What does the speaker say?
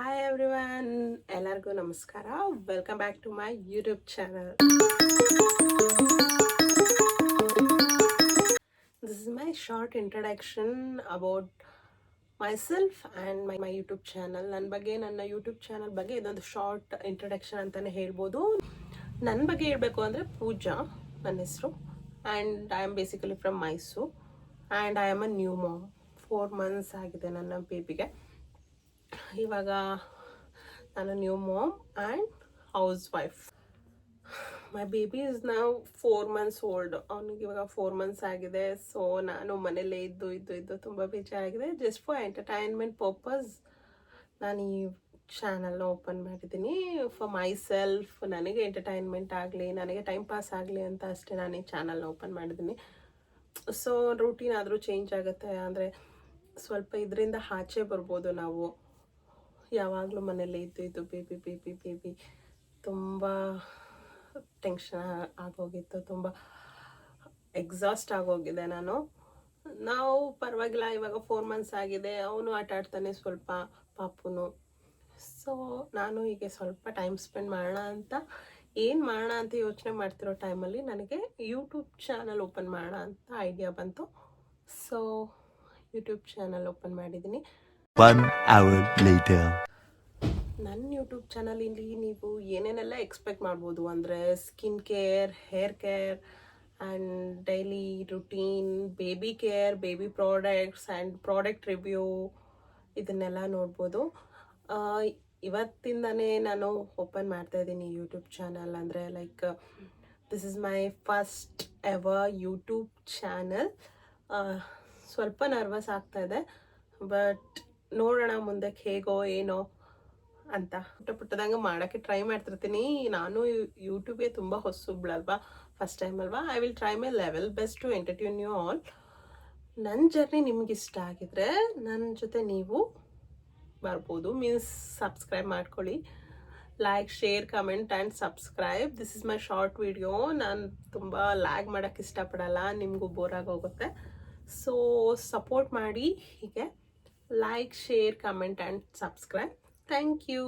Hi everyone, ಎಲ್ಲರಿಗೂ ನಮಸ್ಕಾರ. Welcome back to my YouTube channel. This is my short introduction about myself and my YouTube channel. ನನ್ನ YouTube channel ಬಗ್ಗೆ ಇದೊಂದು short introduction ಅಂತಲೇ ಹೇಳ್ಬೋದು. ನನ್ನ ಬಗ್ಗೆ ಹೇಳಬೇಕು ಅಂದರೆ ಪೂಜಾ ನನ್ನ ಹೆಸರು, and I am basically from Mysuru, and I am a new mom. 4 months ಆಗಿದೆ ನನ್ನ ಬೇಬಿಗೆ. ಇವಾಗ ನಾನು new mom and housewife. My baby is ನಾವು 4 months ಓಲ್ಡ್. ಅವನಿಗೆ ಇವಾಗ 4 months ಆಗಿದೆ. ಸೊ ನಾನು ಮನೇಲೇ ಇದ್ದು ತುಂಬ ಬೇಜಾರಾಗಿದೆ. ಜಸ್ಟ್ ಫಾರ್ ಎಂಟರ್ಟೈನ್ಮೆಂಟ್ ಪರ್ಪಸ್ ನಾನು ಈ ಚಾನಲ್ನ ಓಪನ್ ಮಾಡಿದ್ದೀನಿ. ಫಾರ್ ಮೈ ಸೆಲ್ಫ್, ನನಗೆ ಎಂಟರ್ಟೈನ್ಮೆಂಟ್ ಆಗಲಿ, ನನಗೆ ಟೈಮ್ ಪಾಸ್ ಆಗಲಿ ಅಂತ ಅಷ್ಟೇ ನಾನು ಈ ಚಾನಲ್ನ ಓಪನ್ ಮಾಡಿದ್ದೀನಿ. ಸೊ ರೂಟೀನ್ ಆದರೂ ಚೇಂಜ್ ಆಗುತ್ತೆ, ಅಂದರೆ ಸ್ವಲ್ಪ ಇದರಿಂದ ಆಚೆ ಬರ್ಬೋದು ನಾವು. ಯಾವಾಗಲೂ ಮನೇಲಿ ಇದ್ದು ಬೇಬಿ ತುಂಬ ಟೆನ್ಷನ್ ಆಗೋಗಿತ್ತು, ತುಂಬ ಎಕ್ಸಾಸ್ಟ್ ಆಗೋಗಿದೆ ನಾವು ಪರವಾಗಿಲ್ಲ. ಇವಾಗ 4 months ಆಗಿದೆ, ಅವನು ಆಟ ಆಡ್ತಾನೆ ಸ್ವಲ್ಪ, ಪಾಪುನು. ಸೊ ನಾನು ಹೀಗೆ ಸ್ವಲ್ಪ ಟೈಮ್ ಸ್ಪೆಂಡ್ ಮಾಡೋಣ ಅಂತ ಯೋಚನೆ ಮಾಡ್ತಿರೋ ಟೈಮಲ್ಲಿ ನನಗೆ ಯೂಟ್ಯೂಬ್ ಚಾನಲ್ ಓಪನ್ ಮಾಡೋಣ ಅಂತ ಐಡಿಯಾ ಬಂತು. ಸೊ ಯೂಟ್ಯೂಬ್ ಚಾನಲ್ ಓಪನ್ ಮಾಡಿದ್ದೀನಿ. 1 hour later. ನನ್ನ ಯೂಟ್ಯೂಬ್ ಚಾನಲಲ್ಲಿ ನೀವು ಏನೇನೆಲ್ಲ ಎಕ್ಸ್ಪೆಕ್ಟ್ ಮಾಡ್ಬೋದು ಅಂದರೆ skin care, hair care and daily routine, baby care, baby products and product review, ಇದನ್ನೆಲ್ಲ ನೋಡ್ಬೋದು. ಇವತ್ತಿಂದನೇ ನಾನು ಓಪನ್ ಮಾಡ್ತಾಯಿದ್ದೀನಿ ಯೂಟ್ಯೂಬ್ ಚಾನಲ್. ಅಂದರೆ like this is my first ever YouTube channel. ಸ್ವಲ್ಪ ನರ್ವಸ್ ಆಗ್ತಾಯಿದೆ, ಬಟ್ ನೋಡೋಣ ಮುಂದಕ್ಕೆ ಹೇಗೋ ಏನೋ ಅಂತ ಪುಟ್ಟದಂಗೆ ಮಾಡೋಕ್ಕೆ ಟ್ರೈ ಮಾಡ್ತಿರ್ತೀನಿ. ನಾನು ಯೂಟ್ಯೂಬ್ಗೆ ತುಂಬ ಹೊಸಬ್ಳಲ್ವಾ, ಫಸ್ಟ್ ಟೈಮ್ ಅಲ್ವಾ. I will try my level best to entertain you all. ನನ್ನ ಜರ್ನಿ ನಿಮ್ಗೆ ಇಷ್ಟ ಆಗಿದ್ರೆ ನನ್ನ ಜೊತೆ ನೀವು ಬರ್ಬೋದು. ಮೀನ್ಸ್ ಸಬ್ಸ್ಕ್ರೈಬ್ ಮಾಡ್ಕೊಳ್ಳಿ. Like, share, comment and subscribe. This is my short video. ನಾನು ತುಂಬ ಲ್ಯಾಗ್ ಮಾಡೋಕ್ಕೆ ಇಷ್ಟಪಡಲ್ಲ, ನಿಮಗೂ ಬೋರ್ ಆಗೋಗುತ್ತೆ. ಸೊ ಸಪೋರ್ಟ್ ಮಾಡಿ ಹೀಗೆ. Like, share, comment and subscribe. Thank you.